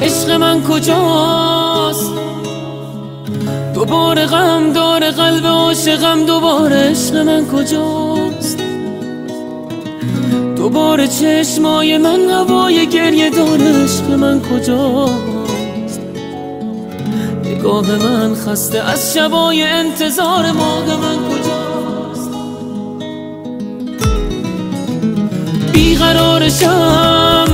عشق من کجاست؟ دوباره غم داره قلب عاشقم، دوباره عشق من کجاست؟ دوباره چشمای من هوای گریه داره، عشق من کجاست؟ نگاه من خسته از شبای انتظار ماه من کجاست؟ بیقرارشم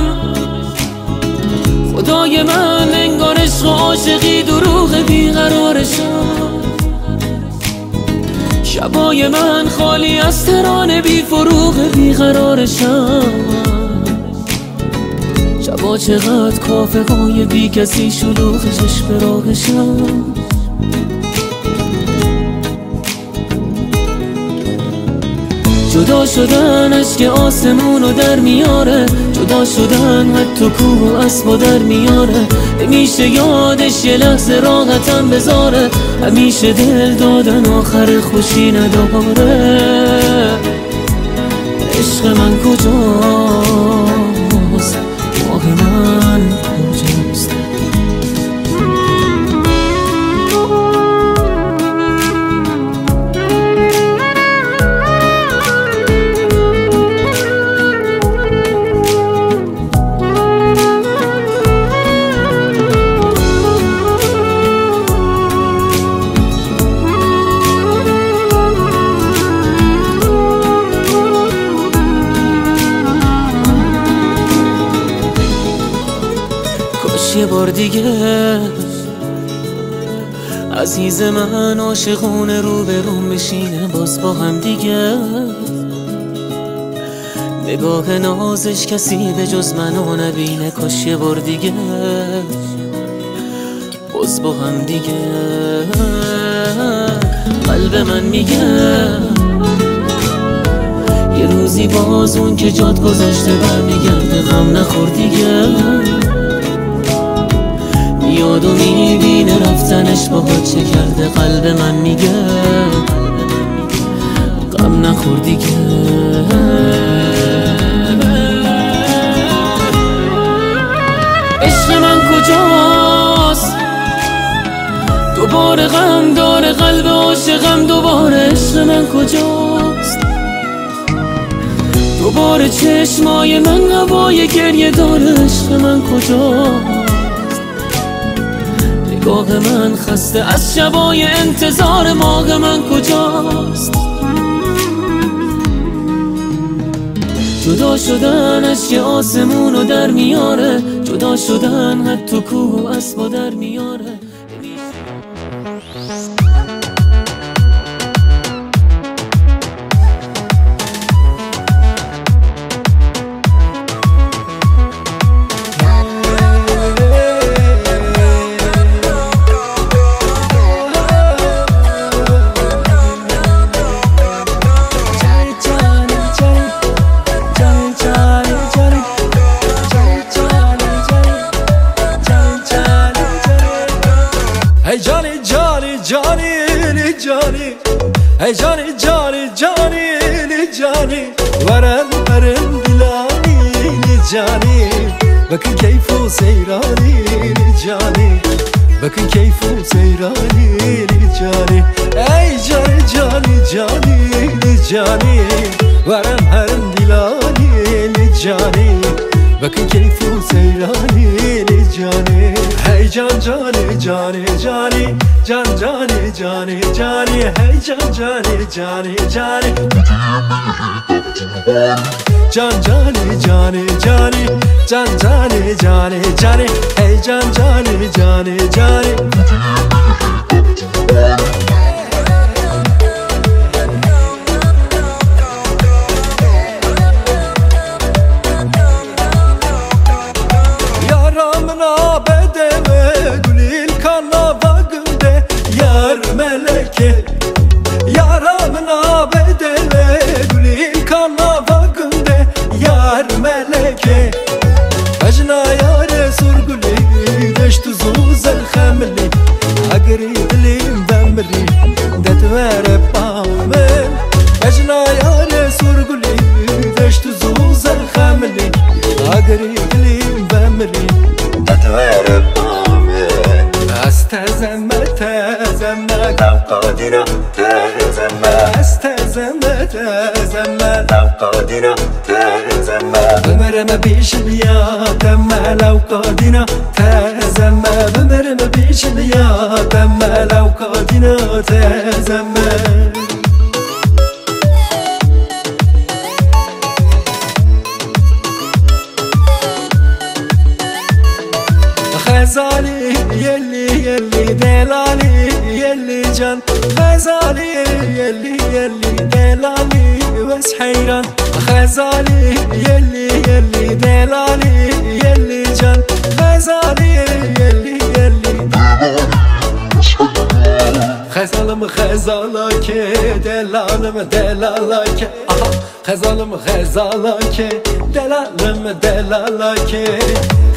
خدای من، انگار عشق و عاشقی دروغ، بیقرارشم شبای من خالی از ترانه بی فروغ، بیقرارشم شبا چقدر کافه های بی کسی شلوغ، چشم راهشم جدا شدن اشک آسمونو در میاره، جدا شدن حتی کوه و اسبا در میاره. همیشه یادش یه لحظه راحتم بذاره، همیشه دل دادن آخر خوشی نداره. عشق من کجاست؟ ماه من کجاست؟ یه بار دیگه عزیز من عاشقونه رو به روم بشینه باز با هم دیگه. نگاه نازش کسی به جز منو نبینه، کاش یه بار دیگه باز با هم دیگه. قلب من میگه یه روزی باز اون که جات گذاشته برمیگرده، غم نخور دیگه. میاد و میبینه رفتنش باهات چه کرده، قلب من میگه غم نخور دیگه. عشق من کجاست؟ دوباره غم داره قلب عاشقم، دوباره عشق من کجاست؟ دوباره چشمای من هوای گریه داره، عشق من کجاست؟ نگاه من خسته از شبای انتظار ماه من کجاست؟ جدا شدن اشک آسمونو در میاره، جدا شدن حتی کوه و اسبا در میاره. ای جانی جانی جانی جانی ورم ورم دلانی جانی بکن کیف و سیرانی جانی بکن کیف و سیرانی جانی ای جانی جانی جانی جانی ورم ورم دلانی جانی بکن کیف و سیرانی جانی ای جان جانی جانی جانی جان جانی جانی جانی hey جان جانی جانی جانی جان جانی جانی جانی جان جانی جانی جانی hey جان جانی جانی جانی yaramına bedeve gülül kana bagımde yar meleke قادنا تزمل استزمت تزمل لو قادنا تزمل بمرم بيش بيا تم لو قادنا تزمل بمرم بيش بيا تم لو قادنا تزمل غزالي يلي دلالي يلي جان غزالي يلي دلالي بس حيران غزالي يلي دلالي يلي جان غزالي يلي غزالم غزالك دلالم دلالك غزالم غزالك دلالم دلالك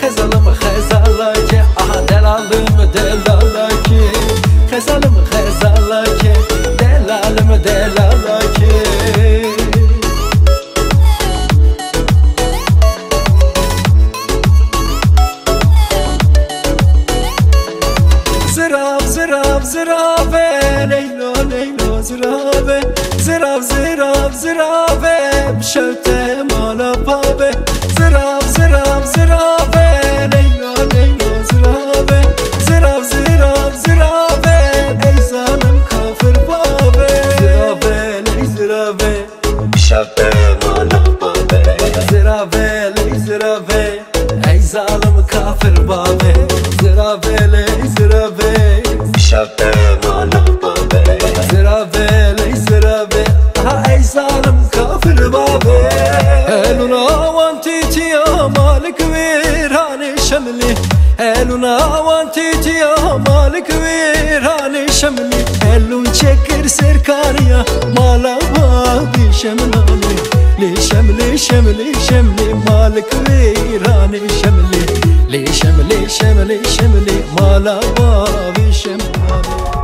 غزالم غزالك دلالم دلالك غزالم غزالك دلالم دلالك زراب زراب زراب ليلو ليلو زراب زراب زراب زراب بشوت مالا بابه زراب زراب زراب ليلو ليلو زراب زراب زراب زراب اي ظالم كافر بابه زراب لي زراب بشوت مالا بابه زراب لي زراب اي ظالم كافر بابه زراب لي زراب بشوت مالا بابه زراب لي زراب اي ظالم كافر بابه هلونا وانتيتي يا مالك ويراني شملي هلونا وانتيتي يا مالك ويراني شملي هلون شكر سركاريا مالا بابي شملاني لي شملي شملي شملي مالك ويراني شملي لي شملي شملي شملي مالا بابي شملاني